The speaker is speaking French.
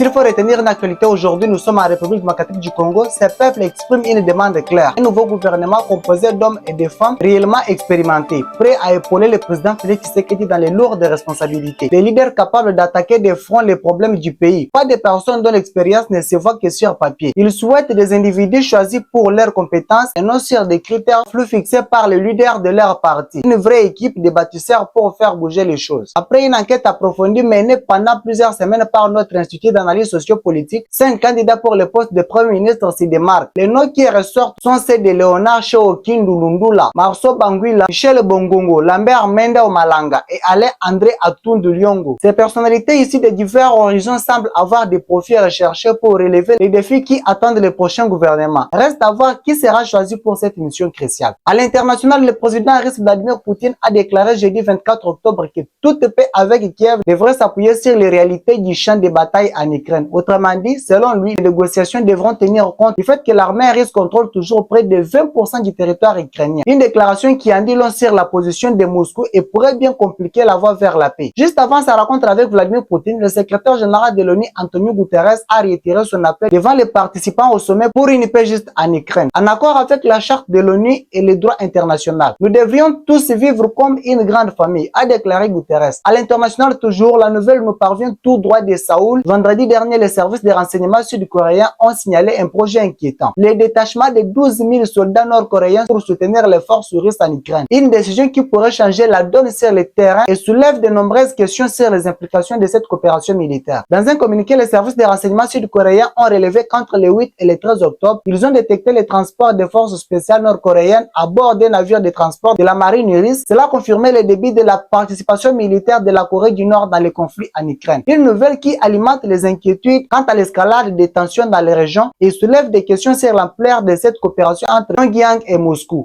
S'il faut retenir une actualité aujourd'hui, nous sommes en République démocratique du Congo. Ce peuple exprime une demande claire. Un nouveau gouvernement composé d'hommes et de femmes réellement expérimentés, prêts à épauler le président Félix Tshisekedi dans les lourdes responsabilités. Des leaders capables d'attaquer de front les problèmes du pays. Pas de personnes dont l'expérience ne se voit que sur papier. Ils souhaitent des individus choisis pour leurs compétences et non sur des critères flous fixés par les leaders de leur parti. Une vraie équipe de bâtisseurs pour faire bouger les choses. Après une enquête approfondie menée pendant plusieurs semaines par notre institut d'analyse sociopolitique, 5 candidats pour le poste de Premier ministre s'y démarquent. Les noms qui ressortent sont ceux de Léonard Cheokindu Lundula, Marceau Banguila, Michel Bongongo, Lambert Menda Omalanga et Alain André Atundu Lyongo. Ces personnalités ici de divers horizons semblent avoir des profils recherchés pour relever les défis qui attendent le prochain gouvernement. Reste à voir qui sera choisi pour cette mission cruciale. À l'international, le président russe Vladimir Poutine a déclaré jeudi 24 octobre que toute paix avec Kiev devrait s'appuyer sur les réalités du champ de bataille en Ukraine. Autrement dit, selon lui, les négociations devront tenir compte du fait que l'armée russe contrôle toujours près de 20% du territoire ukrainien. Une déclaration qui en dit long sur la position de Moscou et pourrait bien compliquer la voie vers la paix. Juste avant sa rencontre avec Vladimir Poutine, le secrétaire général de l'ONU, Antonio Guterres, a réitéré son appel devant les participants au sommet pour une paix juste en Ukraine. En accord avec la charte de l'ONU et les droits internationaux, nous devrions tous vivre comme une grande famille, a déclaré Guterres. À l'international toujours, la nouvelle nous parvient tout droit de Séoul. Vendredi dernier, les services de renseignement sud-coréens ont signalé un projet inquiétant. Le détachement de 12 000 soldats nord-coréens pour soutenir les forces russes en Ukraine. Une décision qui pourrait changer la donne sur le terrain et soulève de nombreuses questions sur les implications de cette coopération militaire. Dans un communiqué, les services de renseignement sud-coréens ont relevé qu'entre le 8 et le 13 octobre, ils ont détecté les transports des forces spéciales nord-coréennes à bord des navires de transport de la marine russe. Cela confirmait le début de la participation militaire de la Corée du Nord dans les conflits en Ukraine. Une nouvelle qui alimente les inquiétudes quant à l'escalade des tensions dans les régions et soulève des questions sur l'ampleur de cette coopération entre Pyongyang et Moscou.